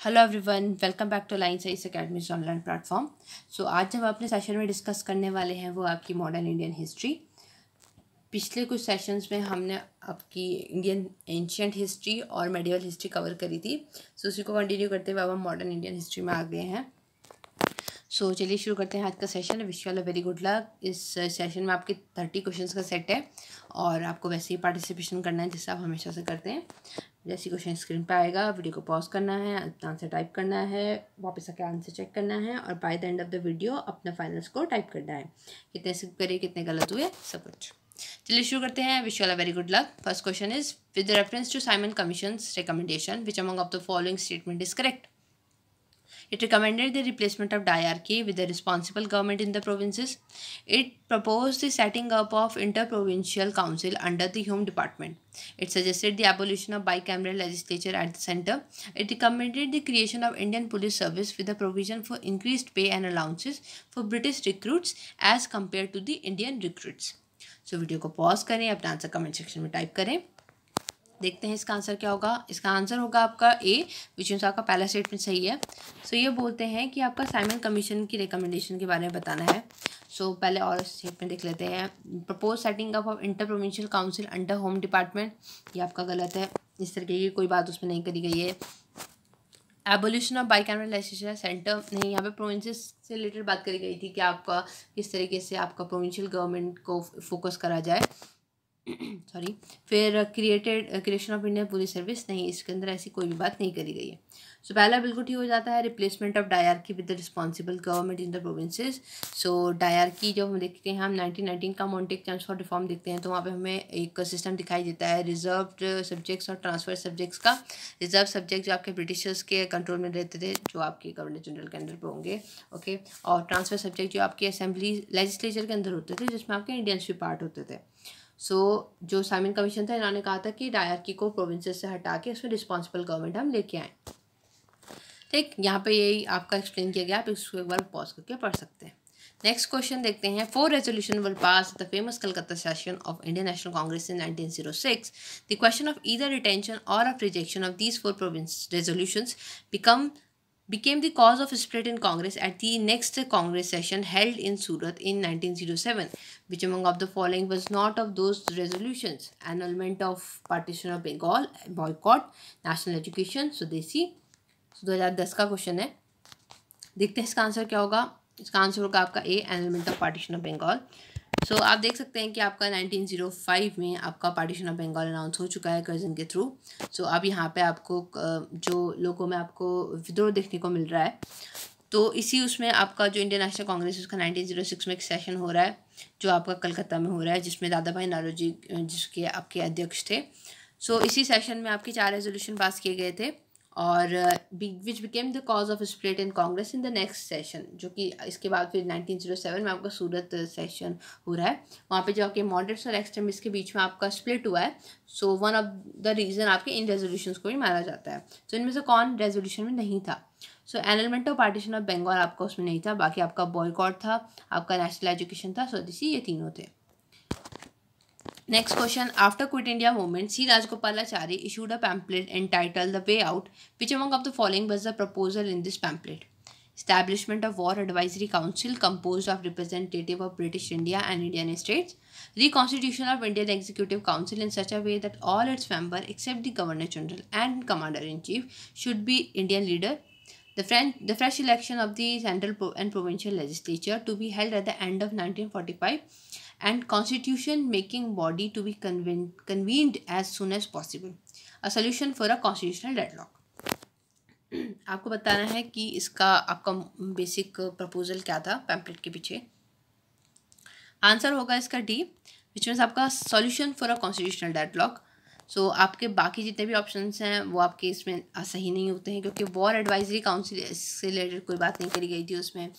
Hello everyone, welcome back to line science academies online platform. आज जब अपने session में डिस्कस करने वाले हैं वो आपकी मॉडर्न इंडियन हिस्ट्री। पिछले कुछ सेशंस में हमने आपकी इंडियन एंशियंट हिस्ट्री और मेडिवल हिस्ट्री कवर करी थी। उसी को कंटिन्यू करते हुए अब हम मॉडर्न इंडियन हिस्ट्री में आ गए हैं। चलिए शुरू करते हैं आज का session. Wish you all a very good luck. इस सेशन में आपके 30 क्वेश्चंस का सेट है और आपको वैसे ही पार्टिसिपेशन करना है जैसे आप हमेशा से करते हैं। जैसे क्वेश्चन स्क्रीन पे आएगा वीडियो को पॉज करना है, आंसर टाइप करना है, वापस आके आंसर चेक करना है और by the end of the video अपना फाइनल स्कोर टाइप करना है। कितने से करे, कितने गलत हुए, सब कुछ। चलिए शुरू करते हैं। Wish you all a very good luck. First question is with reference to Simon commission's recommendation which among of the following statement is correct? It recommended the replacement of diarchy with a responsible government in the provinces. It proposed the setting up of interprovincial council under the Home Department. It suggested the abolition of bicameral legislature at the center. It recommended the creation of Indian Police Service with a provision for increased pay and allowances for British recruits as compared to the Indian recruits. So video को pause करें, अपना answer comment section में type करें। देखते हैं इसका answer क्या होगा। इसका आंसर होगा आपका ए, विच मीन्स आपका पहला स्टेटमेंट सही है। ये बोलते हैं कि आपका साइमन कमीशन की रिकमेंडेशन के बारे में बताना है। पहले और स्टेटमेंट देख लेते हैं। Propose setting up of inter provincial council under home department, ये आपका गलत है। इस तरीके की कोई बात उसमें नहीं करी गई है। Abolition of bicameral legislature centre, नहीं, यहाँ पे प्रोविंसेस से रिलेटेड बात करी गई थी कि आपका किस तरीके से आपका प्रोविंशियल गवर्नमेंट को फोकस करा जाए। सॉरी। फिर creation of Indian police service, नहीं, इसके अंदर ऐसी कोई भी बात नहीं करी गई है। पहला बिल्कुल ठीक हो जाता है। Replacement of dyarchy with the responsible government in the provinces. Dyarchy जब हम देखते हैं, हम 1919 का मॉन्टेक चांस फॉर रिफॉर्म देखते हैं तो वहाँ पे हमें एक सिस्टम दिखाई देता है रिजर्व्ड सब्जेक्ट्स और ट्रांसफर सब्जेक्ट्स का। रिजर्व सब्जेक्ट जो आपके ब्रिटिशर्स के कंट्रोल में रहते थे, जो आपके गवर्नर जनरल के अंडर पे होंगे, ओके, और ट्रांसफर सब्जेक्ट जो आपकी असेंबली लेजिस्लेचर के अंदर होते थे, जिसमें आपके इंडियंस भी पार्ट होते थे। जो साइमन कमीशन था, इन्होंने कहा था कि डायरकी को प्रोविंसेस से हटा के उसमें रिस्पॉन्सिबल गवर्नमेंट हम लेके आए। ठीक, यहाँ पे यही आपका एक्सप्लेन किया गया। आप इसको एक बार पॉज करके पढ़ सकते हैं। नेक्स्ट क्वेश्चन देखते हैं। 4 resolution will pass the famous Calcutta session of Indian national Congress in 1906. The question of either retention और of rejection of these 4 province resolutions became the cause of split in Congress at the next Congress session held in Surat in 1907. Which among of the following was not of those resolutions? Annulment of partition of Bengal, boycott, national education, स्वदेशी। 2010 का question है। देखते हैं इसका answer क्या होगा। इसका answer होगा आपका A, annulment of partition of Bengal. आप देख सकते हैं कि आपका 1905 में आपका पार्टीशन ऑफ बंगाल अनाउंस हो चुका है कर्जन के थ्रू। अब यहाँ पे आपको जो लोगों में आपको विद्रोह देखने को मिल रहा है, तो इसी उसमें आपका जो इंडियन नेशनल कांग्रेस उसका 1906 में एक सेशन हो रहा है जो आपका कलकत्ता में हो रहा है, जिसमें दादा भाई नारोजी जिसके आपके अध्यक्ष थे। इसी सेशन में आपके 4 रेजोल्यूशन पास किए गए थे और which became the cause of split in Congress in the next session, जो कि इसके बाद फिर 1907 में आपका सूरत सेशन हो रहा है। वहाँ पे जो आपके मॉडरेट्स और एक्सट्रीमिस्ट के बीच में आपका स्प्लिट हुआ है। वन ऑफ द रीज़न आपके इन रेजोल्यूशंस को भी माना जाता है। इनमें से कौन रेजोल्यूशन में नहीं था? Annulment of partition of Bengal आपका उसमें नहीं था। बाकी आपका बॉयकॉट था, आपका नेशनल एजुकेशन था, स्वदेशी, ये तीनों थे। Next question. After Quit India movement, C. Rajagopalachari issued a pamphlet entitled The Way Out. Which among of the following was the proposal in this pamphlet? Establishment of War Advisory Council composed of representative of British India and Indian states. Reconstitution of Indian Executive Council in such a way that all its members except the Governor General and Commander-in-Chief should be Indian leader. The fresh election of the central and provincial legislature to be held at the end of 1945. And constitution making body to be convened as soon as possible. A solution for a constitutional deadlock. आपको बताना है कि इसका आपका basic proposal क्या था pamphlet के पीछे। आंसर होगा इसका डी, विच मीन्स आपका solution for a constitutional deadlock. आपके बाकी जितने भी ऑप्शंस हैं वो आपके इसमें सही नहीं होते हैं, क्योंकि वॉर एडवाइजरी काउंसिल से रिलेटेड कोई बात नहीं करी गई थी उसमें,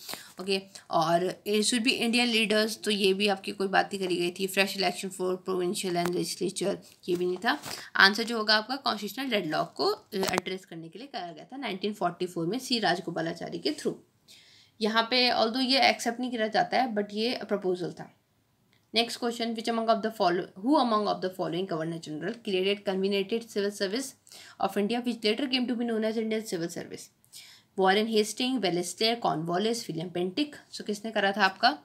ओके। और it should be Indian leaders, तो ये भी आपकी कोई बात नहीं करी गई थी। Fresh election for provincial and legislature, ये भी नहीं था। आंसर जो होगा आपका कॉन्स्टिट्यूशनल डेडलॉक को एड्रेस करने के लिए करा गया था 1944 में सी राजगोपालाचारी के थ्रू। यहाँ पे ऑल्दो ये एक्सेप्ट नहीं किया जाता है, बट ये प्रपोजल था। Next question, who among of the following governor general created covenanted civil service of India which later came to be known as Indian civil service? Warren Hastings, Wellesley, Cornwallis, William Bentinck. So किसने करा था आपका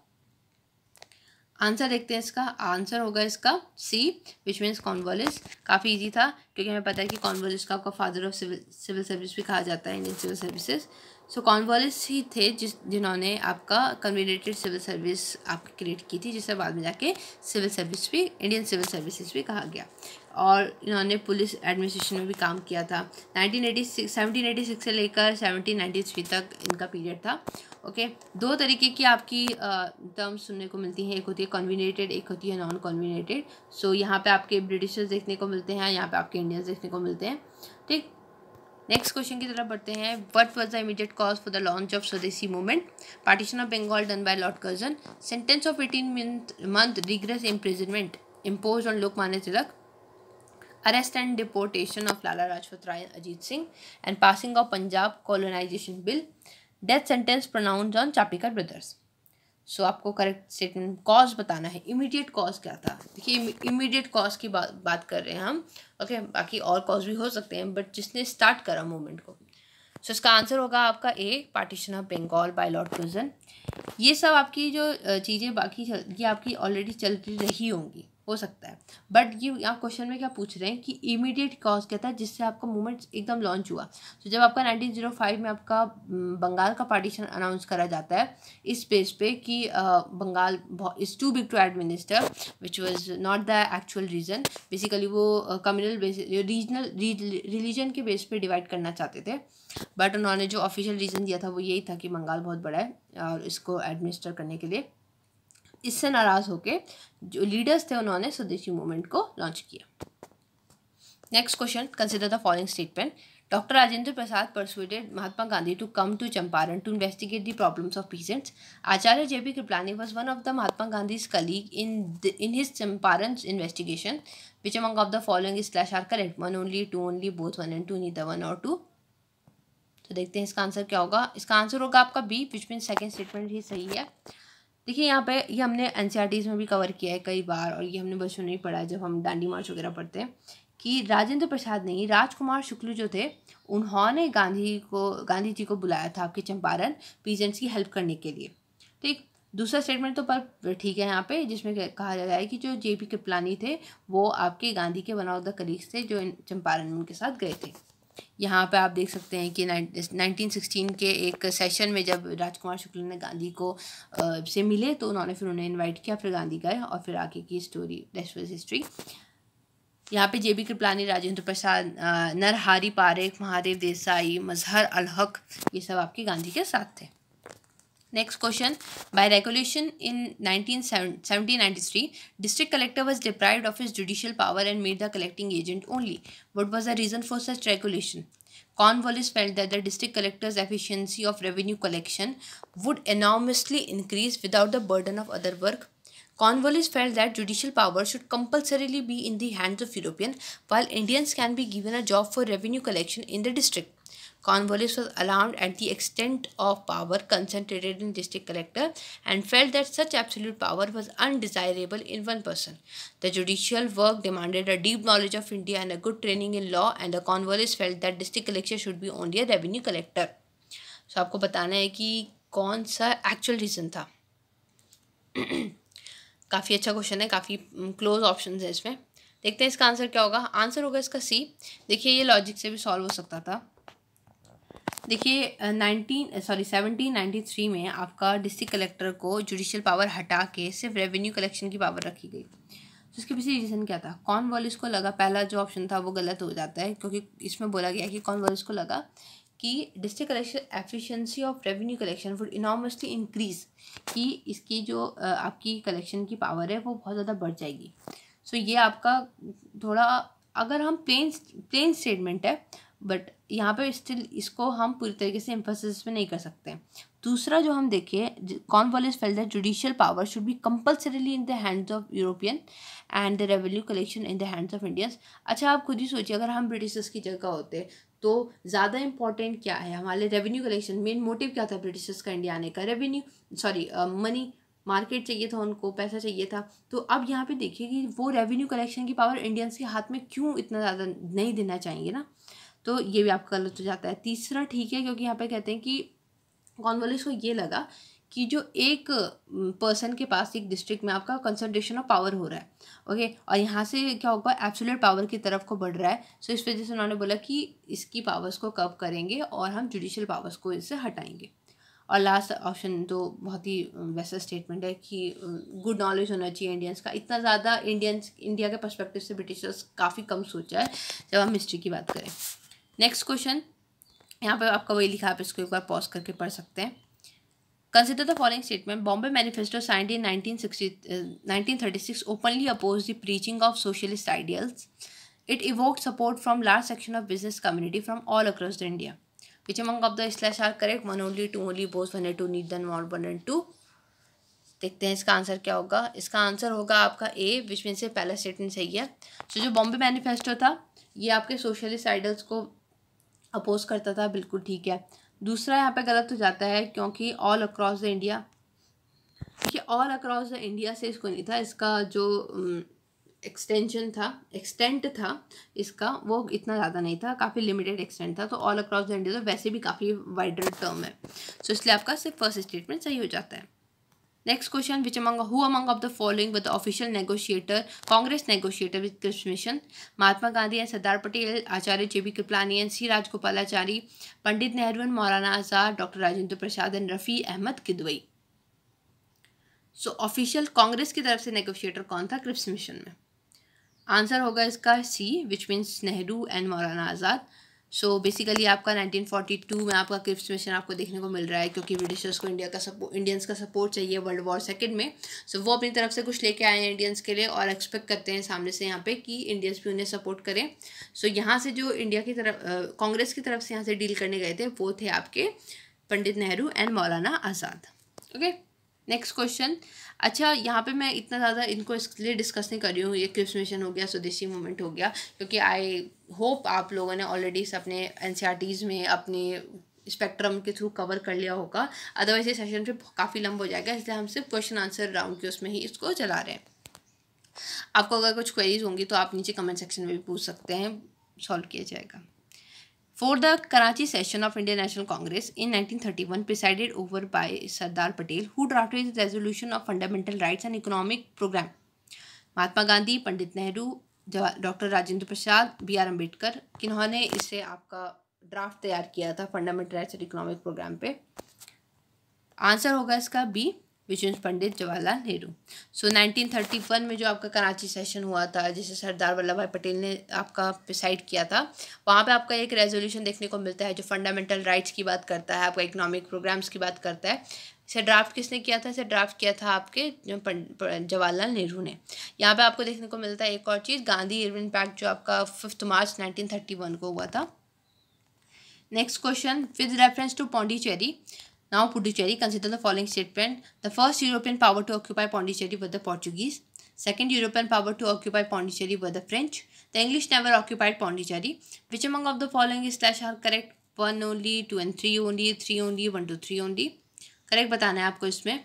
answer? देखते हैं इसका answer होगा इसका सी, which means Cornwallis. काफ़ी इजी था क्योंकि हमें पता है कि कॉर्नवालिस का आपका फादर ऑफ सिविल सर्विस भी कहा जाता है, इंडियन सिविल सर्विसेज। सो कॉर्नवालिस ही थे जिन्होंने आपका कन्वीनेटेड सिविल सर्विस आपकी क्रिएट की थी, जिसे बाद में जाके सिविल सर्विस भी, इंडियन सिविल सर्विसेज भी कहा गया। और इन्होंने पुलिस एडमिनिस्ट्रेशन में भी काम किया था। 1786 से लेकर 1793 तक इनका पीरियड था। ओके, दो तरीके की आपकी टर्म्स सुनने को मिलती हैं, एक होती है कन्वीनेटेड, एक होती है नॉन कन्वीनेटेड। सो यहाँ पे आपके ब्रिटिशर्स देखने को मिलते हैं, यहाँ पे आपके इंडियंस देखने को मिलते हैं। ठीक, नेक्स्ट क्वेश्चन की तरफ बढ़ते हैं। What was the immediate cause for the launch of Swadeshi movement? Partition of Bengal done by Lord Curzon, sentence of 18 month rigorous imprisonment imposed on Lokmanya Tilak, arrest and deportation of Lala Rajpat Rai and Ajit Singh, and passing of Punjab colonization bill, death sentence pronounced on Chapekar brothers. सो आपको correct statement cause बताना है। Immediate cause क्या था? देखिए immediate cause की बात कर रहे हैं हम। ओके, बाकी और कॉज भी हो सकते हैं, बट जिसने स्टार्ट करा मूवमेंट को। सो इसका आंसर होगा आपका A, partition of Bengal by Lord Curzon. ये सब आपकी जो चीज़ें बाकी ये आपकी ऑलरेडी चल रही होंगी, हो सकता है, बट ये आप क्वेश्चन में क्या पूछ रहे हैं कि इमीडिएट कॉज क्या था जिससे आपका मूवमेंट एकदम लॉन्च हुआ। तो जब आपका 1905 में आपका बंगाल का पार्टीशन अनाउंस करा जाता है इस बेस पे कि Bengal is too big to administer, which was not the actual reason. Basically वो कम्युनल बेस, रीजनल रिलीजन के बेस पे डिवाइड करना चाहते थे, बट उन्होंने जो ऑफिशियल रीज़न दिया था वो यही था कि बंगाल बहुत बड़ा है और इसको एडमिनिस्टर करने के लिए। इससे नाराज़ होके जो लीडर्स थे उन्होंने स्वदेशी मूवमेंट को लॉन्च किया। Next question, consider the following statement. Doctor Rajendra Prasad persuaded Mahatma Gandhi to come to Champaran to investigate the problems of peasants. Acharya J.B. Kripalani was one of the Mahatma Gandhi's colleague in his Champaran investigation. Which among of the following is slash are correct? One only, two only, both one and two, neither one or two. तो देखते हैं इसका answer क्या होगा। इसका answer होगा आपका B, which mean second statement ही सही है। देखिए यहाँ पे ये हमने एनसीईआरटीज़ में भी कवर किया है कई बार, और ये हमने बचपन में ही पढ़ा है जब हम डांडी मार्च वगैरह पढ़ते हैं, कि राजेंद्र प्रसाद नहीं, राजकुमार शुक्ल जो थे उन्होंने गांधी जी को बुलाया था आपके चंपारण पीजेंट्स की हेल्प करने के लिए। ठीक, दूसरा स्टेटमेंट तो पर ठीक है यहाँ पे, जिसमें कहा जा रहा है कि जो जेपी कृपलानी थे वो आपके गांधी के वन ऑफ द कलीग्स थे जो चंपारण में उनके साथ गए थे। यहाँ पे आप देख सकते हैं कि 1916 के एक सेशन में जब राजकुमार शुक्ल ने गांधी को से मिले तो उन्होंने फिर उन्हें इनवाइट किया, फिर गांधी गए और फिर आगे की स्टोरी दैट वाज हिस्ट्री। यहाँ पे जेबी कृपलानी, राजेंद्र प्रसाद, नरहरि पारेख, महादेव देसाई, मजहर अल हक, ये सब आपके गांधी के साथ थे। Next question, by regulation in 1793, district collector was deprived of his judicial power and made the collecting agent only. What was the reason for such regulation? Cornwallis felt that the district collector's efficiency of revenue collection would enormously increase without the burden of other work. Cornwallis felt that judicial power should compulsorily be in the hands of European, while Indians can be given a job for revenue collection in the district. Cornwallis was alarmed at the extent of power concentrated in district collector and felt that such absolute power was undesirable in one person. The judicial work demanded a deep knowledge of India and a good training in law, and the Cornwallis felt that district collector should be only a revenue collector. So आपको बताना है कि कौन सा actual reason था। काफ़ी अच्छा question है, काफ़ी क्लोज ऑप्शन है इसमें। देखते हैं इसका आंसर क्या होगा। आंसर होगा इसका सी। देखिए ये लॉजिक से भी सॉल्व हो सकता था। देखिए 1793 में आपका डिस्ट्रिक्ट कलेक्टर को जुडिशियल पावर हटा के सिर्फ रेवेन्यू कलेक्शन की पावर रखी गई। तो इसके पीछे रीज़न क्या था? कॉर्नवालिस को लगा, पहला जो ऑप्शन था वो गलत हो जाता है, क्योंकि इसमें बोला गया कि कॉर्नवालिस को लगा कि district collection efficiency of revenue collection would enormously increase, कि इसकी जो आपकी कलेक्शन की पावर है वो बहुत ज़्यादा बढ़ जाएगी। सो ये आपका थोड़ा, अगर हम प्लेन स्टेटमेंट है, बट यहाँ पे स्टिल इसको हम पूरी तरीके से एम्फेसिस में नहीं कर सकते। दूसरा जो हम देखें, Cornwallis felt that judicial power should be compulsorily in the hands of European and the revenue collection in the hands of Indians. अच्छा, आप खुद ही सोचिए, अगर हम ब्रिटिशर्स की जगह होते तो ज़्यादा इंपॉर्टेंट क्या है हमारे रेवेन्यू कलेक्शन? मेन मोटिव क्या था ब्रिटिशर्स का इंडिया आने का? मनी मार्केट चाहिए था, उनको पैसा चाहिए था। तो अब यहाँ पे देखिए कि वो रेवेन्यू कलेक्शन की पावर इंडियंस के हाथ में क्यों इतना ज़्यादा नहीं देना चाहिए ना, तो ये भी आपका गलत हो जाता है। तीसरा ठीक है, क्योंकि यहाँ पे कहते हैं कि कॉर्नवालिस को ये लगा कि जो एक पर्सन के पास एक डिस्ट्रिक्ट में आपका कंसंट्रेशन ऑफ पावर हो रहा है, ओके, और यहाँ से क्या होगा, एब्सोल्यूट पावर की तरफ को बढ़ रहा है। सो इस वजह से उन्होंने बोला कि इसकी पावर्स को कब करेंगे और हम जुडिशियल पावर्स को इससे हटाएंगे। और लास्ट ऑप्शन तो बहुत ही वैसा स्टेटमेंट है कि गुड नॉलेज होना चाहिए इंडियंस का। इतना ज़्यादा इंडिया के पर्सपेक्टिव से ब्रिटिशर्स काफ़ी कम सोचा है जब हम हिस्ट्री की बात करें। नेक्स्ट क्वेश्चन यहाँ पे आपका वही लिखा है, आप इसको एक बार पॉज करके पढ़ सकते हैं। Consider the following statement. Bombay manifesto signed in 1936 openly oppose the preaching of socialist ideals. It evoked support from large section of business community from all across the India. Which among of the slash are correct? One only, two only, both, one and two, need than more, one and two. देखते हैं इसका answer क्या होगा। इसका answer होगा आपका A, which mean से पहला स्टेटमेंट सही है। सो जो बॉम्बे मैनिफेस्टो था ये आपके सोशलिस्ट आइडल्स को अपोज करता था, बिल्कुल ठीक है। दूसरा यहाँ पे गलत हो जाता है क्योंकि ऑल अक्रॉस द इंडिया, देखिए ऑल अक्रॉस द इंडिया से इसको नहीं था, इसका जो एक्सटेंट था इसका वो इतना ज़्यादा नहीं था, काफ़ी लिमिटेड एक्सटेंट था। तो ऑल अक्रॉस द इंडिया तो वैसे भी काफ़ी वाइडर टर्म है, सो इसलिए आपका सिर्फ फर्स्ट स्टेटमेंट सही हो जाता है। Next question, which among of the following with the official negotiator, Congress negotiator with Cripps mission? Mahatma Gandhi and Sardar Patel, Acharya JB Kripalani and C Rajagopalachari, Pandit Nehru and Maulana Azad, doctor Rajendra Prasad and Rafi Ahmed Kidwai. So official Congress की तरफ से नेगोशिएटर कौन था क्रिप्स मिशन में? आंसर होगा इसका सी, which means Nehru and Maulana Azad. So basically आपका 1942 में आपका क्रिप्स मिशन आपको देखने को मिल रहा है, क्योंकि ब्रिटिशर्स को इंडियंस का सपोर्ट चाहिए वर्ल्ड वॉर सेकंड में। सो वो अपनी तरफ से कुछ लेके आए हैं इंडियंस के लिए और एक्सपेक्ट करते हैं सामने से यहाँ पे कि इंडियंस भी उन्हें सपोर्ट करें। सो यहाँ से जो इंडिया की तरफ कांग्रेस की तरफ से यहाँ से डील करने गए थे वो थे आपके पंडित Nehru and Maulana Azad. Okay, next question. अच्छा, यहाँ पे मैं इतना ज़्यादा इनको इसलिए डिस्कस नहीं कर रही हूँ, ये क्रिप्स मिशन हो गया, स्वदेशी मूवमेंट हो गया, क्योंकि आई होप आप लोगों ने ऑलरेडी इस अपने NCERTs में अपने स्पेक्ट्रम के थ्रू कवर कर लिया होगा। अदरवाइज ये सेशन पे काफ़ी लंबा हो जाएगा, इसलिए हम सिर्फ क्वेश्चन आंसर राउंड के उसमें ही इसको चला रहे हैं। आपको अगर कुछ क्वेरीज होंगी तो आप नीचे कमेंट सेक्शन में भी पूछ सकते हैं, सॉल्व किया जाएगा। For the Karachi session of Indian National Congress in 1931, presided over by Sardar Patel, who drafted the resolution of fundamental rights and economic program? Mahatma Gandhi, Pandit Nehru, doctor Rajendra Prasad, BR Ambedkar. किन्होंने इसे आपका ड्राफ्ट तैयार किया था fundamental rights and economic programme पे? Answer होगा इसका B, which means Pandit Jawaharlal Nehru. So 1931 में जो आपका कराची सेशन हुआ था, जिसे सरदार वल्लभ भाई पटेल ने आपका डिसाइड किया था, वहाँ पे आपका एक रेजोल्यूशन देखने को मिलता है जो फंडामेंटल राइट्स की बात करता है, आपका इकोनॉमिक प्रोग्राम्स की बात करता है। इसे ड्राफ्ट किसने किया था? इसे ड्राफ्ट किया था आपके जवाहरलाल नेहरू ने। यहाँ पे आपको देखने को मिलता है एक और चीज़, गांधी इरविन पैक्ट जो आपका 5 मार्च 1931 को हुआ था। Next question, with reference to Pondicherry, now Puducherry, consider the following statement. The first European power to occupy Pondicherry were the Portuguese. Second European power to occupy Pondicherry were the French. The English never occupied Pondicherry. Which among of the following is slash are correct? 1 only, 2 and 3 only, 3 only, 1 to 3 only. Correct बताना है आपको इसमें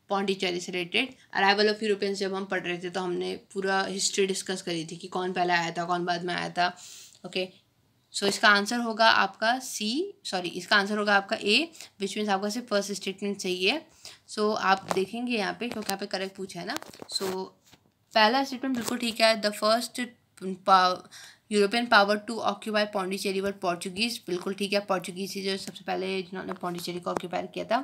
पौंडीचेरी से related. Arrival of Europeans जब हम पढ़ रहे थे तो हमने पूरा हिस्ट्री डिस्कस करी थी कि कौन पहले आया था, कौन बाद में आया था। ओके, सो इसका आंसर होगा आपका इसका आंसर होगा आपका ए, विच मीन्स आपका सिर्फ फर्स्ट स्टेटमेंट सही है। सो आप देखेंगे यहाँ पे, क्योंकि यहाँ पे करेक्ट पूछा है ना। सो पहला स्टेटमेंट बिल्कुल ठीक है, the first European power to occupy Pondicherry were Portuguese, बिल्कुल ठीक है, पोर्चुगीज ही जो सबसे पहले जिन्होंने पौंडीचेरी को ऑक्यूपाई किया था।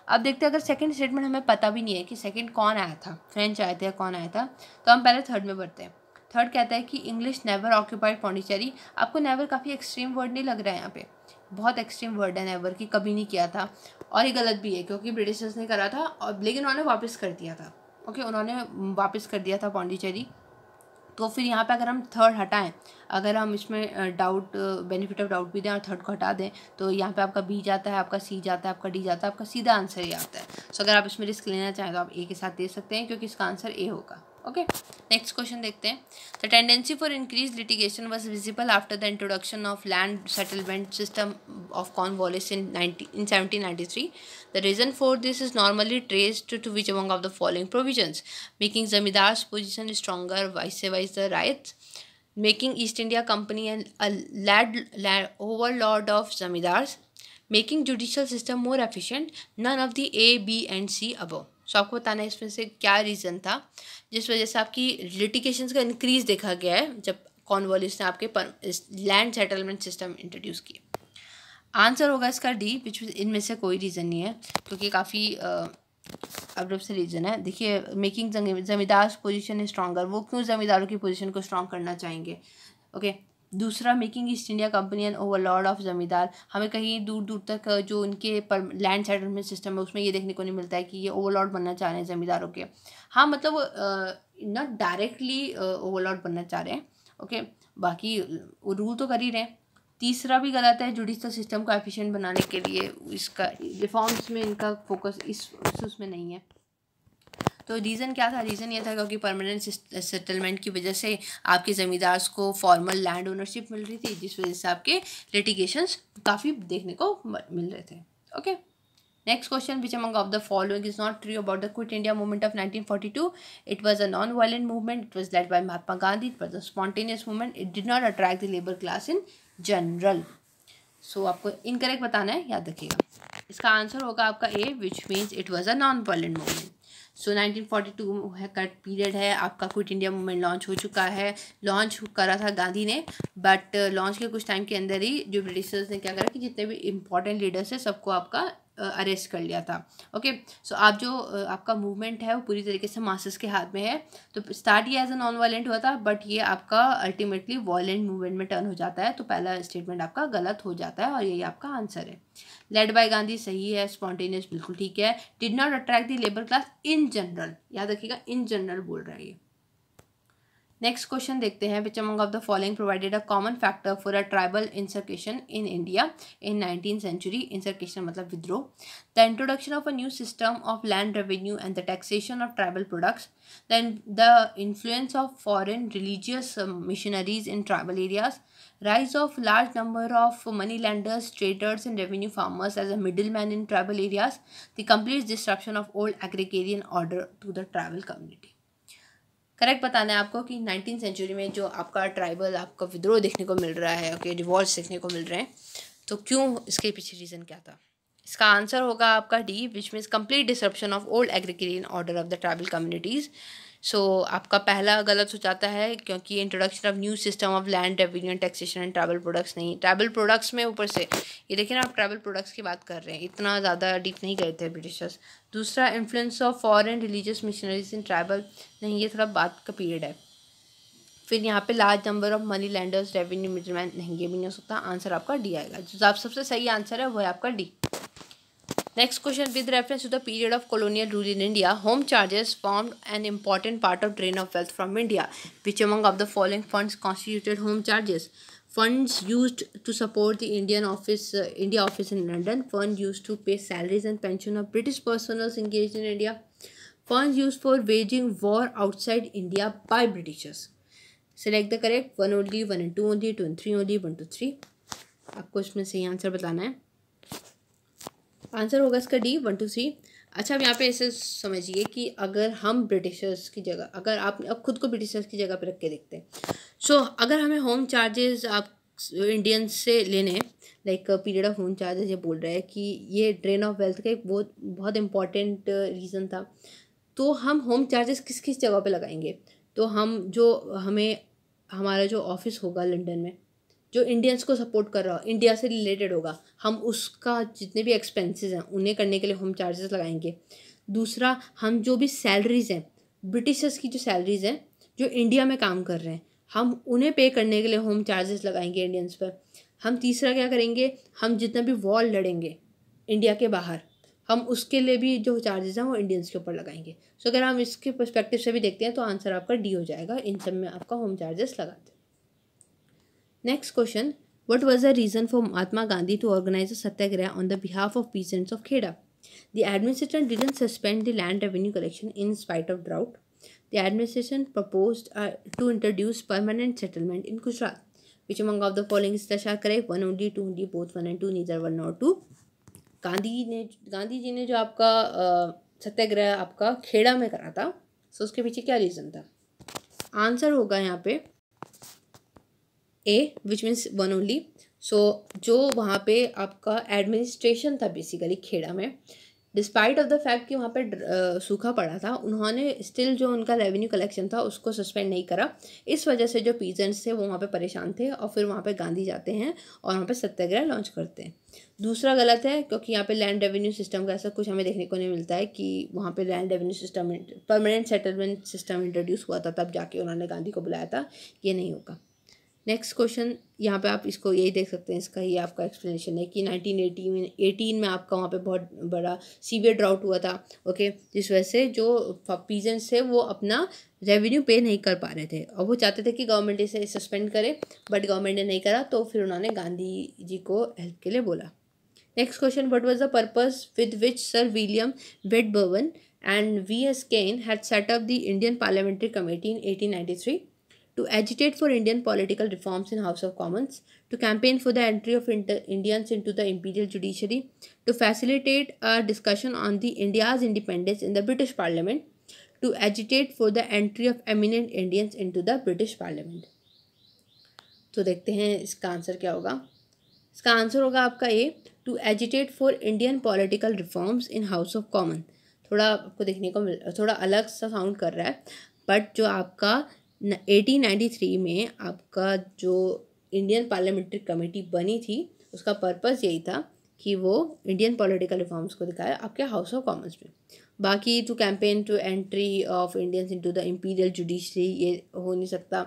अब देखते हैं, अगर सेकंड स्टेटमेंट हमें पता भी नहीं है कि सेकंड कौन आया था, फ्रेंच आए थे या कौन आया था, तो हम पहले थर्ड में बढ़ते हैं। थर्ड कहता है कि इंग्लिश नेवर ऑक्यूपाइड पौंडीचेरी। आपको नेवर काफ़ी एक्सट्रीम वर्ड नहीं लग रहा है? यहाँ पे बहुत एक्सट्रीम वर्ड है नेवर की, कभी नहीं किया था, और ये गलत भी है क्योंकि ब्रिटिशर्स ने करा था और लेकिन उन्होंने वापस कर दिया था। ओके, उन्होंने वापस कर दिया था पौंडीचेरी। तो फिर यहाँ पे अगर हम थर्ड हटाएं, अगर हम इसमें डाउट बेनिफिट ऑफ डाउट भी दें और थर्ड को हटा दें, तो यहाँ पे आपका बी जाता है, आपका सी जाता है, आपका डी जाता है, आपका सीधा आंसर ये आता है। सो अगर आप इसमें रिस्क लेना चाहें तो आप ए के साथ दे सकते हैं, क्योंकि इसका आंसर ए होगा। ओके, नेक्स्ट क्वेश्चन देखते हैं. The tendency for increase litigation was visible after the introduction of land settlement system of Cornwallis in 1793. The reason for this is normally traced to which among of the following provisions: making zamindars position stronger, vice versa rights, making East India Company a overlord of zamindars, making judicial system more efficient. None of the A, B and C above. सो आपको बताना है इसमें से क्या reason था जिस वजह से आपकी लिटिगेशंस का इंक्रीज़ देखा गया है जब कॉर्नवालिस ने आपके लैंड सेटलमेंट सिस्टम इंट्रोड्यूस किए. आंसर होगा इसका डी, विच इनमें से कोई रीज़न नहीं है क्योंकि काफ़ी अब्रप्ट से रीज़न है. देखिए, मेकिंग ज़मींदार पोजीशन स्ट्रॉन्गर, वो क्यों ज़मींदारों की पोजीशन को स्ट्रॉन्ग करना चाहेंगे. ओके. दूसरा, making east India company and Overlord of ज़मींदार, हमें कहीं दूर दूर तक जो उनके लैंड सेटलमेंट सिस्टम है उसमें ये देखने को नहीं मिलता है कि ये ओवरलॉर्ड बनना चाह रहे हैं ज़मींदारों के. हाँ, मतलब नॉट डायरेक्टली ओवरलॉर्ड बनना चाह रहे हैं. ओके. बाकी रूल तो कर ही रहे हैं. तीसरा भी गलत है, जुडिशल सिस्टम को एफिशिएंट बनाने के लिए इसका रिफॉर्म्स में इनका फोकस उसमें नहीं है. तो रीज़न क्या था? रीज़न ये था क्योंकि परमानेंट सेटलमेंट की वजह से आपके ज़मींदार को फॉर्मल लैंड ओनरशिप मिल रही थी, जिस वजह से आपके लिटिगेशंस काफ़ी देखने को मिल रहे थे. Okay. Next question, which among of the following is not true about the quit India movement of 1942? It was a non violent movement, it was led by Mahatma Gandhi, it was a spontaneous movement, it did not attract the labour class in general. So आपको incorrect बताना है, याद रखिएगा. इसका answer होगा आपका A, which means it was a non violent movement. So 1942 का period है, आपका क्विट इंडिया मूवमेंट लॉन्च हो चुका है. लॉन्च करा था गांधी ने, बट लॉन्च के कुछ टाइम के अंदर ही जो ब्रिटिशर्स ने क्या करा कि जितने भी इंपॉर्टेंट लीडर्स हैं सबको आपका अरेस्ट कर लिया था. ओके. सो आप जो आपका मूवमेंट है वो पूरी तरीके से मासेस के हाथ में है. तो स्टार्ट ये एज अ नॉन वायलेंट हुआ था, बट ये आपका अल्टीमेटली वायलेंट मूवमेंट में टर्न हो जाता है. तो पहला स्टेटमेंट आपका गलत हो जाता है और यही आपका आंसर है. लेड बाय गांधी सही है, स्पॉन्टेनियस बिल्कुल ठीक है. Did not attract the labour class in general, याद रखिएगा इन जनरल बोल रहा है ये. नेक्स्ट क्वेश्चन देखते हैं, which among of the following provided a common factor for a tribal insurrection in India in 19th century. Insurrection मतलब विद्रोह. The introduction of a new system of land revenue and the taxation of tribal products. Then the influence of foreign religious missionaries in tribal areas. Rise of large number of money lenders, traders and revenue farmers as a middleman in tribal areas. The complete disruption of old agrarian order to the tribal community. Correct बताना है आपको कि 19th century में जो आपका tribal आपका विद्रोह देखने को मिल रहा है, ओके, रिवॉल्ट्स देखने को मिल रहे हैं, तो क्यों, इसके पीछे रीज़न क्या था. इसका आंसर होगा आपका D, which means complete disruption of old agrarian order of the tribal communities. So आपका पहला गलत हो जाता है क्योंकि introduction of new system of land revenue and taxation and tribal products नहीं. ट्राइबल प्रोडक्ट्स में ऊपर से ये देखिए ना, आप ट्राइबल प्रोडक्ट्स की बात कर रहे हैं, इतना ज़्यादा डीप नहीं गए थे ब्रिटिशर्स. दूसरा, influence of foreign religious missionaries in tribal नहीं, ये थोड़ा बात का पीरियड है. फिर यहाँ पे large number of money landers, revenue middleman नहीं, ये भी नहीं हो सकता. आंसर आपका डी आएगा. जो आप सबसे सही आंसर है वो है आपका D. Next question, with reference to the period of colonial rule in India, home charges formed an important part of drain of wealth from India. Which among of the following funds constituted home charges? Funds used to support the India office in London. Funds used to pay salaries and pension of British personnel engaged in India. Funds used for waging war outside India by Britishers. Select the correct. 1 only, 1 and 2 only, 2 and 3 only, 1 to 3. आपको इसमें सही answer बताना है. Answer होगा इसका D, 1 to 3. अच्छा, अब यहाँ पे ऐसे समझिए कि अगर हम ब्रिटिशर्स की जगह, अगर आप अब खुद को ब्रिटिशर्स की जगह पे रख के देखते हैं, सो अगर हमें होम चार्जेस आप इंडियंस से लेने, like period of home charges, ये बोल रहा है कि ये ड्रेन ऑफ वेल्थ का एक बहुत इंपॉर्टेंट रीज़न था. तो हम होम चार्जेस किस किस जगह पे लगाएंगे? तो हम जो हमारा जो ऑफिस होगा लंदन में, जो इंडियंस को सपोर्ट कर रहा हो, इंडिया से रिलेटेड होगा, हम उसका जितने भी एक्सपेंसेस हैं उन्हें करने के लिए होम चार्जेस लगाएंगे. दूसरा, हम जो भी सैलरीज़ हैं, ब्रिटिशर्स की जो सैलरीज़ हैं जो इंडिया में काम कर रहे हैं, हम उन्हें पे करने के लिए होम चार्जेस लगाएंगे इंडियंस पर. हम तीसरा क्या करेंगे, हम जितना भी वॉर लड़ेंगे इंडिया के बाहर, हम उसके लिए भी जो चार्जेस हैं वो इंडियंस के ऊपर लगाएंगे. सो अगर हम इसके पर्सपेक्टिव से भी देखते हैं तो आंसर आपका डी हो जाएगा. इन सब में आपका होम चार्जेस लगाते हैं. Next question, what was the reason for Mahatma Gandhi to organize a satyagraha on the behalf of peasants of Kheda? The administration didn't suspend the land revenue collection in spite of drought. The administration proposed to introduce permanent settlement in Gujarat. Which among of the following is the शायद correct? 1 only, 2 only, both 1 and 2, neither 1 nor 2. Gandhi ji ने जो आपका सत्याग्रह आपका खेड़ा में करा था, सो उसके पीछे क्या रीज़न था? आंसर होगा यहाँ पे ए, विच मीन्स 1 ओनली. सो जो वहाँ पे आपका एडमिनिस्ट्रेशन था बेसिकली खेड़ा में, डिस्पाइट ऑफ द फैक्ट कि वहाँ पे सूखा पड़ा था, उन्होंने स्टिल जो उनका रेवेन्यू कलेक्शन था उसको सस्पेंड नहीं करा. इस वजह से जो पीजेंट्स थे वो वहाँ पे परेशान थे और फिर वहाँ पे गांधी जाते हैं और वहाँ पे सत्याग्रह लॉन्च करते हैं. दूसरा गलत है, क्योंकि यहाँ पे लैंड रेवेन्यू सिस्टम का ऐसा कुछ हमें देखने को नहीं मिलता है कि वहाँ पे land revenue system permanent settlement system introduce हुआ था तब जाके उन्होंने गांधी को बुलाया था. ये नहीं होगा. नेक्स्ट क्वेश्चन, यहाँ पे आप इसको यही देख सकते हैं, इसका ये आपका एक्सप्लेनेशन है कि 1918 में आपका वहाँ पे बहुत बड़ा सीवियर ड्राउट हुआ था. ओके, जिस वजह से जो पीजेंट्स थे वो अपना रेवेन्यू पे नहीं कर पा रहे थे और वो चाहते थे कि गवर्नमेंट इसे सस्पेंड करे, बट गवर्नमेंट ने नहीं करा, तो फिर उन्होंने गांधी जी को हेल्प के लिए बोला. Next question, what was the purpose with which sir William Wedderburn and V.S. Cain had set up the Indian Parliamentary Committee in 1893? To agitate for Indian political reforms in House of Commons, to campaign for the entry of Indians into the imperial judiciary, to facilitate a discussion on the India's independence in the British Parliament, to agitate for the entry of eminent Indians into the British Parliament. तो देखते हैं इसका answer क्या होगा. इसका answer होगा आपका A, to agitate for Indian political reforms in House of Common. थोड़ा आपको देखने को थोड़ा अलग सा साउंड कर रहा है, बट जो आपका 1893 में आपका जो इंडियन पार्लियामेंट्री कमेटी बनी थी उसका पर्पस यही था कि वो इंडियन पॉलिटिकल रिफॉर्म्स को दिखाए आपके हाउस ऑफ कॉमन्स में. बाकी to campaign to entry of Indians into the imperial judiciary, ये हो नहीं सकता.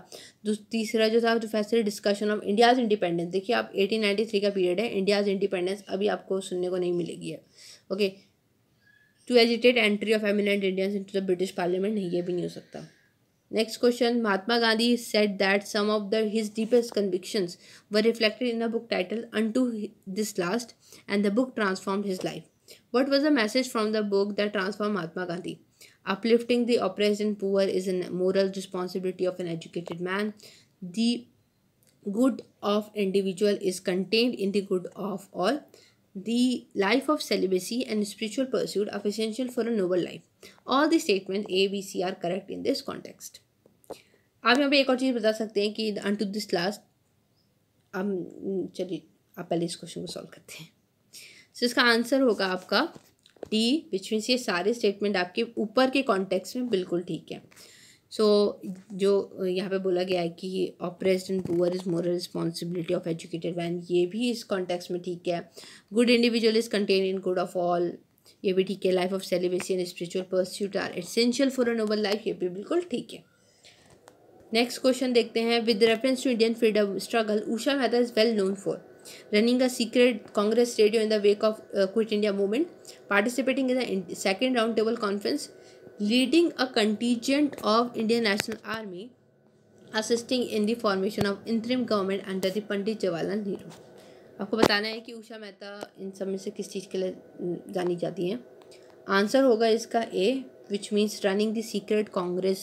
तीसरा जो था, to facilitate discussion of India's independence. देखिए आप 1893 का पीरियड है, इंडियाज़ इंडिपेंडेंस अभी आपको सुनने को नहीं मिलेगी है. Okay, to agitate entry of eminent Indians into the British parliament, नहीं, ये भी नहीं हो सकता. Next question, Mahatma Gandhi said that some of his deepest convictions were reflected in a book titled Unto This Last, and the book transformed his life. What was the message from the book that transformed Mahatma Gandhi? Uplifting the oppressed and poor is a moral responsibility of an educated man. The good of individual is contained in the good of all. The life of celibacy and spiritual pursuit are essential for a noble life. All the statements A, B, C are correct in this context. आप यहाँ पे एक और चीज़ बता सकते हैं कि unto this last, चलिए आप पहले इस क्वेश्चन को सॉल्व करते हैं. सो इसका आंसर होगा आपका डी, विच मीन्स ये सारे स्टेटमेंट आपके ऊपर के कॉन्टेक्स्ट में बिल्कुल ठीक है. सो जो यहाँ पे बोला गया है कि oppressed and poor is moral responsibility of educated man, ये भी इस कॉन्टेक्स्ट में ठीक है. Good individual is contain in good of all, ये भी ठीक है. Life of celibacy and spiritual pursuit are essential for a noble life, ये भी बिल्कुल ठीक है. नेक्स्ट क्वेश्चन देखते हैं. With reference to Indian freedom struggle, Usha Mehta is well known for running a secret Congress radio in the wake of Quit India movement, participating in the second round table conference, leading a contingent of Indian National Army, assisting in the formation of interim government under the Pandit Jawaharlal Nehru. आपको बताना है कि उषा मेहता इन सब में से किस चीज़ के लिए जानी जाती हैं. आंसर होगा इसका A, which means running the secret Congress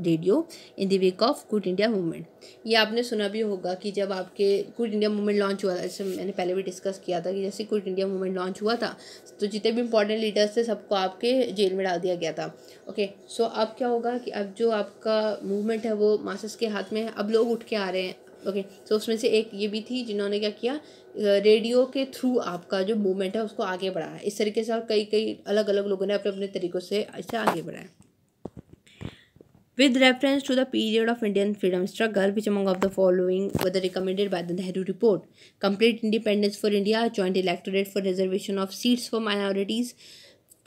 radio in the wake of quit India movement. ये आपने सुना भी होगा कि जब आपके क्विट इंडिया मूवमेंट लॉन्च हुआ था, जैसे मैंने पहले भी डिस्कस किया था कि जैसे क्विट इंडिया मूवमेंट लॉन्च हुआ था तो जितने भी इंपॉर्टेंट लीडर्स थे सबको आपके जेल में डाल दिया गया था. ओके, सो अब क्या होगा कि अब जो आपका मूवमेंट है वो मासेस के हाथ में है, अब लोग उठ के आ रहे हैं. ओके, तो उसमें से एक ये भी थी जिन्होंने क्या किया, रेडियो के थ्रू आपका जो मूवमेंट है उसको आगे बढ़ाया. इस तरीके से और कई अलग अलग लोगों ने अपने अपने तरीक़ों से इसे आगे बढ़ाया. With reference to the period of Indian freedom struggle, which among of the following were recommended by the Nehru Report? Complete independence for India, joint electorate for reservation of seats for minorities,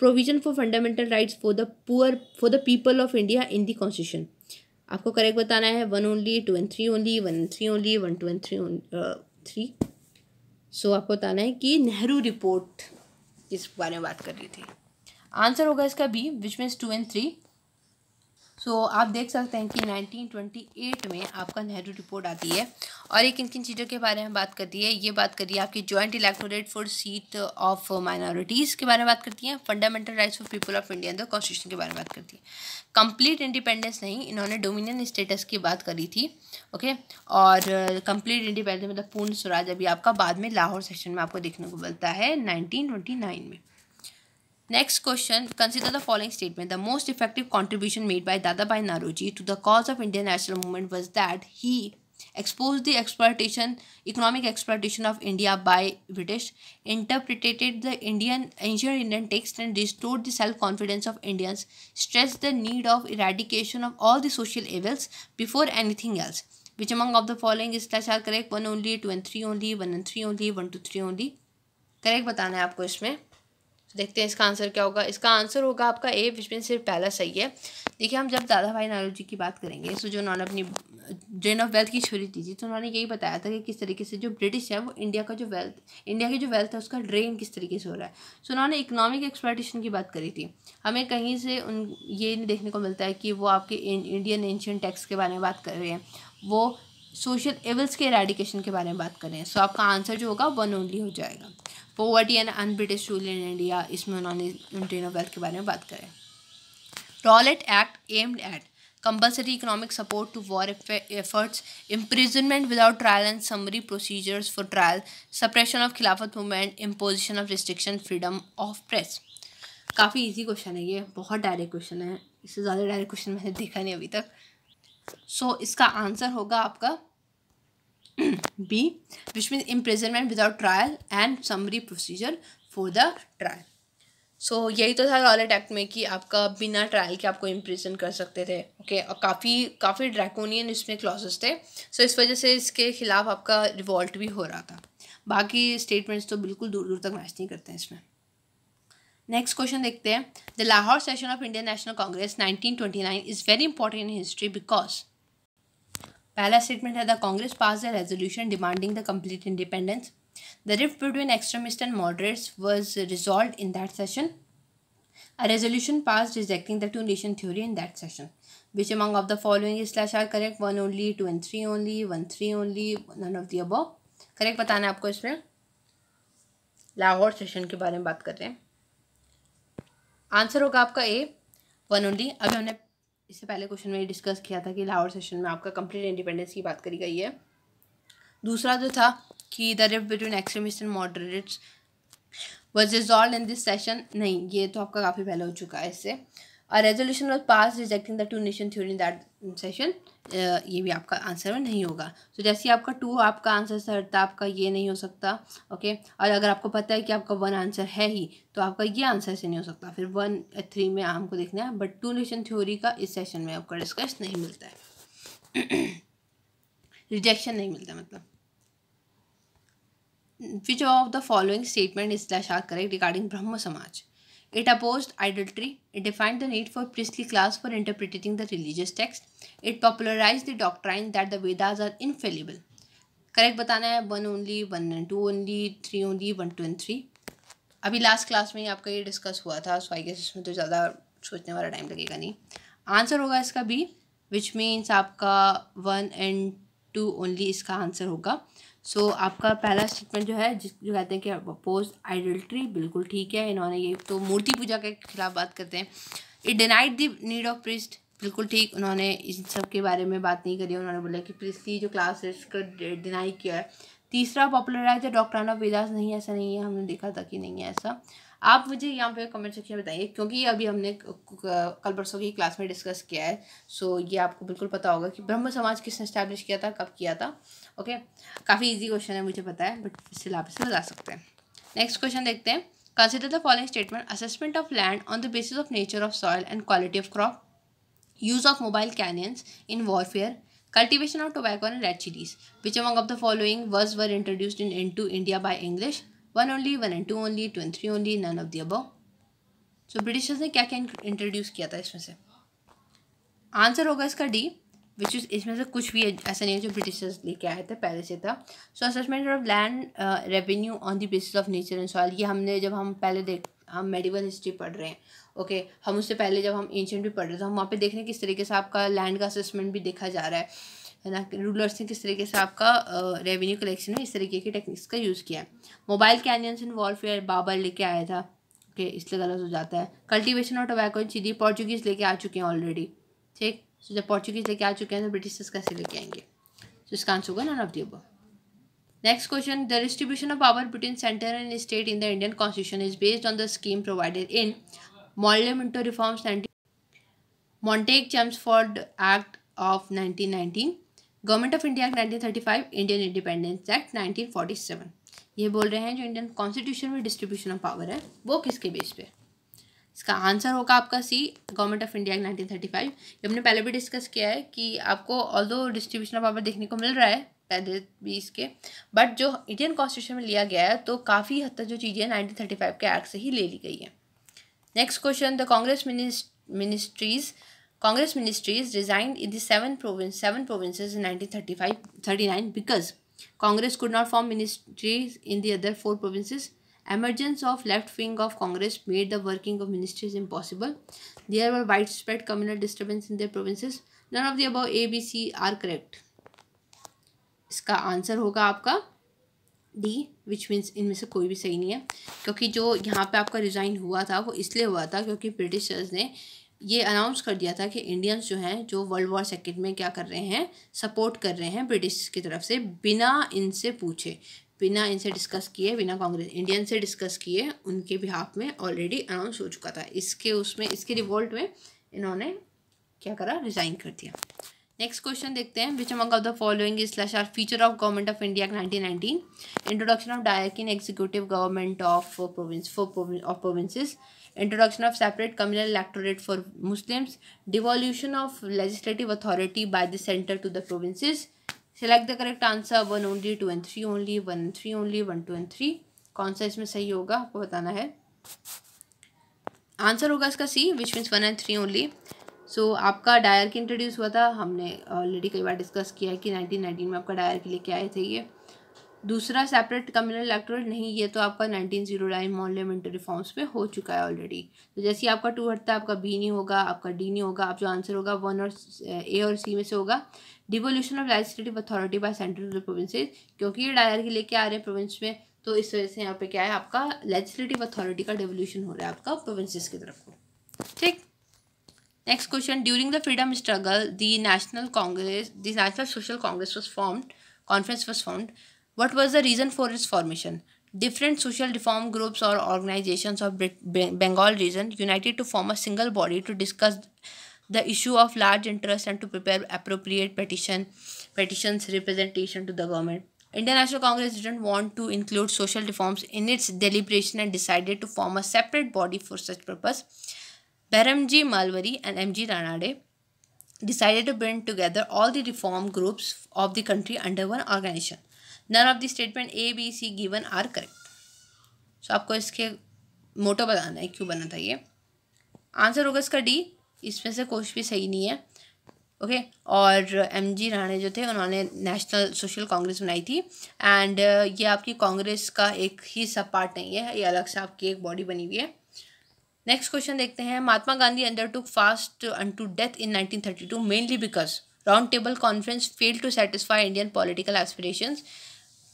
provision for fundamental rights for the poor, for the people of India in the Constitution. आपको correct बताना है. 1 only, 2 and 3 only, 1 and 3 only, 1, 2 and 3. सो आपको बताना है कि Nehru report किस बारे में बात कर रही थी. आंसर होगा इसका बी, विच मीन्स 2 and 3. सो आप देख सकते हैं कि 1928 में आपका नेहरू रिपोर्ट आती है और ये किन किन चीज़ों के बारे में बात करती है, ये बात करिए आपकी joint electorate for seat of minorities के बारे में बात करती है, fundamental rights of people of India, the constitution के बारे में बात करती है। कंप्लीट इंडिपेंडेंस नहीं, इन्होंने डोमिनियन स्टेटस की बात करी थी, ओके। और कंप्लीट इंडिपेंडेंस मतलब पूर्ण स्वराज अभी आपका बाद में लाहौर सेशन में आपको देखने को मिलता है 1929 में। Next question, consider the following statement. The most effective contribution made by Dadabhai Naoroji to the cause of Indian national movement was that he exposed the economic exploitation of India by British, interpreted the ancient Indian text and restored the self-confidence of Indians, stressed the need of eradication of all the social evils before anything else. Which among of the following is correct? 1 only, 2 and 3 only, 1 and 3 only, 1 to 3 only. Correct बताना है आपको इसमें। देखते हैं इसका answer क्या होगा। इसका आंसर होगा आपका ए, विच में सिर्फ पहला सही है। देखिए हम जब दादा भाई नारोजी की बात करेंगे तो जो उन्होंने अपनी ड्रेन ऑफ वेल्थ की थ्योरी दी थी तो उन्होंने यही बताया था कि किस तरीके से जो ब्रिटिश है वो इंडिया की जो वेल्थ है उसका ड्रेन किस तरीके से हो रहा है। सो उन्होंने इकोनॉमिक एक्सप्लॉयटेशन की बात करी थी। हमें कहीं से ये नहीं देखने को मिलता है कि वो आपके इंडियन एंशिएंट टेक्स के बारे में बात कर रहे हैं, वो सोशल एवल्स के एराडिकेशन के बारे में बात कर रहे हैं। सो आपका आंसर जो होगा 1 ओनली हो जाएगा। Poverty and un-British rule in India, इसमें उन्होंने ड्रेन ऑफ वेल्थ के बारे में बात करें। Rowlatt act aimed at compulsory economic support to war efforts, imprisonment without trial and summary procedures for trial, suppression of Khilafat movement, imposition of restriction, freedom of press. काफ़ी easy question है ये, बहुत direct question है, इससे ज़्यादा direct question मैंने देखा नहीं अभी तक। सो इसका आंसर होगा आपका B, which mean imprisonment without trial and summary procedure for the trial. So यही तो था रॉलेट एक्ट में कि आपका बिना ट्रायल के आपको इम्प्रिजन कर सकते थे, ओके। और काफ़ी ड्रैकोनियन इसमें क्लॉजेस थे। सो इस वजह से इसके खिलाफ आपका रिवॉल्ट भी हो रहा था। बाकी स्टेटमेंट्स तो बिल्कुल दूर दूर तक मैच नहीं करते हैं इसमें। नेक्स्ट क्वेश्चन देखते हैं। The Lahore session of Indian national Congress 1929 is very important in history because, पहला स्टेटमेंट है the Congress pass the resolution demanding the complete independence, the rift between extremist and moderates was resolved in that session, a resolution pass rejecting the 2 nation theory in that session. Which among of the following is slash are correct? 1 only, 2 and 3 only, 1 3 only, none of the above. Correct बताना है आपको। इसमें Lahore session के बारे में बात कर रहे हैं। आंसर होगा आपका ए, 1 ओनली। अभी हमने इससे पहले क्वेश्चन में डिस्कस किया था कि लाहौर सेशन में आपका कंप्लीट इंडिपेंडेंस की बात करी गई है। दूसरा जो था कि the rift between extremist and moderates was resolved in this session, नहीं, ये तो आपका काफ़ी पहले हो चुका है। इससे a resolution was pass rejecting the 2 nation theory in that session, ये भी आपका आंसर में नहीं होगा। तो जैसे आपका 2 आपका आंसर सर था, आपका ये नहीं हो सकता, ओके। और अगर आपको पता है कि आपका 1 आंसर है ही तो आपका ये आंसर से नहीं हो सकता। फिर 1 3 में हमको देखना है, बट 2 nation थ्योरी का इस सेशन में आपका डिस्कस नहीं मिलता है, रिजेक्शन नहीं मिलता मतलब। Which of the following statement is slash are correct regarding Brahma Samaj? It opposed idolatry. It defined the need for priestly class for interpreting the religious text. It popularized the doctrine that the Vedas are infallible. Correct बताना है। 1 only, 1 and 2 only, 3 only, 1 2 and 3। अभी last class में ही आपका ये discuss हुआ था, सो I guess इसमें तो ज़्यादा सोचने वाला टाइम लगेगा नहीं। आंसर होगा इसका बी, विच मीन्स आपका 1 and 2 ओनली इसका आंसर होगा। सो आपका पहला स्टेटमेंट जो है जो कहते हैं कि अपोज आइडल्ट्री, बिल्कुल ठीक है। इन्होंने ये तो मूर्ति पूजा के खिलाफ बात करते हैं। It denied the need of priest, बिल्कुल ठीक, उन्होंने इस सब के बारे में बात नहीं करी। उन्होंने बोला कि प्रीस्टली जो क्लास है इसका डिनाई किया है। तीसरा popularise the doctrine of Vedas, नहीं ऐसा नहीं है, हमने देखा था कि नहीं है ऐसा। आप मुझे यहाँ पे कमेंट सेक्शन में बताइए, क्योंकि अभी हमने कल परसों की क्लास में डिस्कस किया है। सो ये आपको बिल्कुल पता होगा कि ब्रह्म समाज किसने स्टैब्लिश किया था, कब किया था, ओके। काफ़ी इजी क्वेश्चन है, मुझे पता है, बट इससे आप इसे बता सकते हैं। नेक्स्ट क्वेश्चन देखते हैं। Consider the following statement, assessment of land on the basis of nature of soil and quality of crop, use of mobile cannons in warfare, cultivation of tobacco and red chilies. Which among of the following words were introduced into India by English? 1 only, 1 and 2 only, 2 and 3 only, none of the above. So Britishers ने क्या क्या introduce किया था इसमें से? Answer होगा इसका D, which is इसमें से कुछ भी ऐसा नहीं है जो ब्रिटिशर्स लेके आए थे, पहले से था। सो assessment of land revenue on the basis of nature and soil, ये हमने जब हम पहले हम मेडिवल हिस्ट्री पढ़ रहे हैं, ओके। हम उससे पहले जब हम एंशिएंट भी पढ़ रहे थे, हम वहाँ पे देख रहे हैं किस तरीके से आपका लैंड का असेसमेंट भी देखा जा रहा है। है ना, रूलर्स ने किस तरीके से आपका रेवेन्यू कलेक्शन में इस तरीके की टेक्निक्स का यूज़ किया है। Mobile cannons in warfare Babur लेके आया था, ओके, इसलिए गलत हो जाता है। Cultivation of tobacco in chilli Portuguese लेके आ चुके हैं ऑलरेडी, ठीक। सो जब पोर्चुगीज़ लेके आ चुके हैं तो ब्रिटिशर्स कैसे लेके आएंगे? तो इसका आंसर होगा none of the above. Next question, the distribution of power between center and state in the Indian Constitution is based on the scheme provided in Morley Minto Reforms 19, Montague-Chelmsford Act of 1919, Government of India Act 1935, Indian Independence Act 1947। ये बोल रहे हैं जो Indian constitution में distribution of power है वो किसके base पे? इसका आंसर होगा आपका सी, गवर्नमेंट ऑफ इंडिया 1935। ये हमने पहले भी डिस्कस किया है कि आपको ऑल्दो डिस्ट्रीब्यूशन ऑफ पावर देखने को मिल रहा है पहले भी इसके, बट जो इंडियन कॉन्स्टिट्यूशन में लिया गया है तो काफ़ी हद तक जो चीज़ें 1935 के एक्ट से ही ले ली गई है। Next question, the Congress ministries resigned in the seven provinces in 1939 because Congress could not form ministries in the other 4 provinces. Emergence of left wing of Congress made the working of ministries impossible. There were widespread communal disturbance in their provinces. None of the above A, B, C are correct. इसका answer होगा आपका D, which means इनमें से कोई भी सही नहीं है, क्योंकि जो यहाँ पे आपका रिज़ाइन हुआ था वो इसलिए हुआ था क्योंकि ब्रिटिशर्स ने ये अनाउंस कर दिया था कि इंडियंस जो हैं जो वर्ल्ड वॉर सेकेंड में क्या कर रहे हैं, सपोर्ट कर रहे हैं ब्रिटिश की तरफ से, बिना इनसे पूछे, बिना इनसे डिस्कस किए, बिना कांग्रेस इंडियन से डिस्कस किए, उनके बिहाफ में ऑलरेडी अनाउंस हो चुका था। इसके रिवोल्ट में इन्होंने क्या करा, रिज़ाइन कर दिया। नेक्स्ट क्वेश्चन देखते हैं, which among of the following is slash are feature of government of India 1919, introduction of direct executive government of provinces, introduction of separate communal electorate for Muslims, devolution of legislative authority by the center to the provinces. Select the correct answer, 1 only, 2 and 3 only, 1 and 3 only, 1, 2 and 3। कौन सा इसमें सही होगा आपको बताना है। Answer होगा इसका सी, विच मीन्स 1 and 3 only। सो आपका डायर की इंट्रोड्यूस हुआ था, हमने ऑलरेडी कई बार डिस्कस किया है कि 1919 में आपका डायर के लेके आए थे ये। दूसरा सेपरेट कम्युनल इलेक्टोरेट नहीं, ये तो आपका 1909 मॉर्ले मिंटो रिफॉर्म्स में हो चुका है ऑलरेडी। तो जैसे ही आपका 2 हटता है, आपका बी नहीं होगा, आपका डी नहीं होगा, आप जो आंसर होगा 1 और ए और सी में से होगा। Devolution of legislative authority by central to the provinces, क्योंकि ये डायर के लेके आ रहे हैं प्रोविंस में, तो इस वजह से यहाँ पे क्या है, आपका लेजिस्लेटिव अथॉरिटी का डिवोल्यूशन हो रहा है आपका प्रोविंसेस की तरफ को, ठीक। Next question, during the freedom struggle the national social Congress was formed. What was the reason for its formation? Different social reform groups or organizations of Bengal region united to form a single body to discuss the issue of large interest and to prepare appropriate petitions representation to the government. Indian National Congress didn't want to include social reforms in its deliberation and decided to form a separate body for such purpose. Behramji Malwari and M.G. Ranade decided to bring together all the reform groups of the country under one organization. None of the statement A, B, C given are correct. So आपको इसके मोटो बताना है क्यों बना था ये। Answer होगा इसका डी, इसमें से कुछ भी सही नहीं है, ओके। और एम.जी. राणे जो थे उन्होंने नेशनल सोशल कांग्रेस बनाई थी, एंड ये आपकी कांग्रेस का एक ही सब पार्ट नहीं है, ये अलग से आपकी एक बॉडी बनी हुई है। नेक्स्ट क्वेश्चन देखते हैं, Mahatma Gandhi undertook fast unto death in 1932 mainly because round table conference failed to satisfy Indian political aspirations,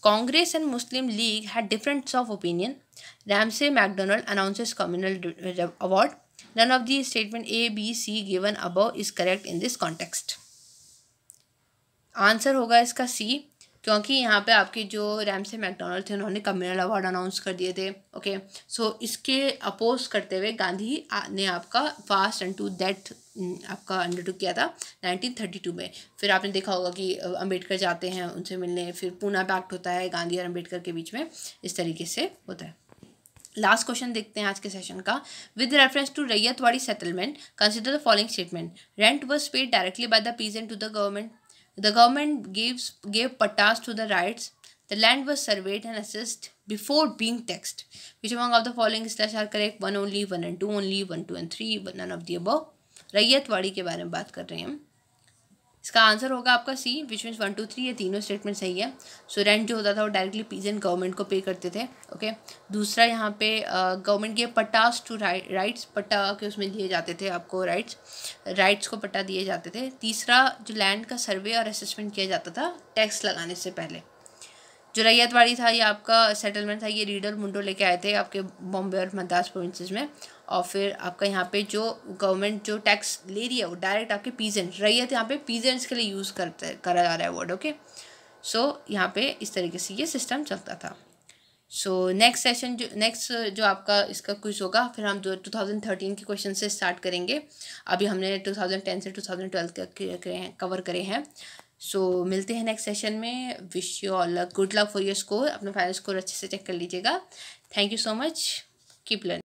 Congress and Muslim League had difference of opinion, Ramsay MacDonald announces communal award. None of the statement A, B, C given above is correct in this context. Answer होगा इसका सी, क्योंकि यहाँ पे आपके जो Ramsay McDonald थे उन्होंने communal award announce कर दिए थे, ओके। सो इसके अपोज करते हुए गांधी ने आपका फास्ट एंड टू डेथ आपका अंडरटुक किया था 1932 में। फिर आपने देखा होगा कि अंबेडकर जाते हैं उनसे मिलने, फिर पूना पैक्ट होता है गांधी और अंबेडकर के बीच में, इस तरीके से होता है। लास्ट क्वेश्चन देखते हैं आज के सेशन का, with reference to ryotwari settlement consider the following statement, rent was paid directly by the peasant to the government, the government gave pattas to the rights, the land was surveyed and assessed before being taxed. Which among of the following slash are correct? 1 only, 1 and 2 only, 1, 2 and 3, but none of the above. Ryotwari के बारे में बात कर रहे हैं हम। इसका answer होगा आपका सी, विच मीन्स 1 2 3, ये तीनों स्टेटमेंट सही है। सो रेंट जो होता था वो डायरेक्टली पीजेंट गवर्नमेंट को पे करते थे। ओके, दूसरा यहाँ पे गवर्नमेंट के पट्टास टू राइट्स, पट्टा के उसमें दिए जाते थे आपको राइट्स को पट्टा दिए जाते थे। तीसरा जो लैंड का सर्वे और असेसमेंट किया जाता था टैक्स लगाने से पहले। जो रैयतवाड़ी था ये आपका सेटलमेंट था, ये रीडर मुंडो लेके आए थे आपके बॉम्बे और मद्रास प्रोविंसेस में। और फिर आपका यहाँ पे जो गवर्नमेंट जो टैक्स ले रही है वो डायरेक्ट आपके पीजेंट, रैयत यहाँ पे पीजेंट्स के लिए यूज़ करा जा रहा है वर्ड। ओके, सो यहाँ पे इस तरीके से ये सिस्टम चलता था। सो नेक्स्ट जो आपका इसका क्विज होगा, फिर हम 2013 के क्वेश्चन से स्टार्ट करेंगे। अभी हमने 2010 से 2012 कवर करे हैं। सो मिलते हैं नेक्स्ट सेशन में। Wish you all good luck for your score. अपना फाइनल स्कोर अच्छे से चेक कर लीजिएगा। Thank you so much, keep learning.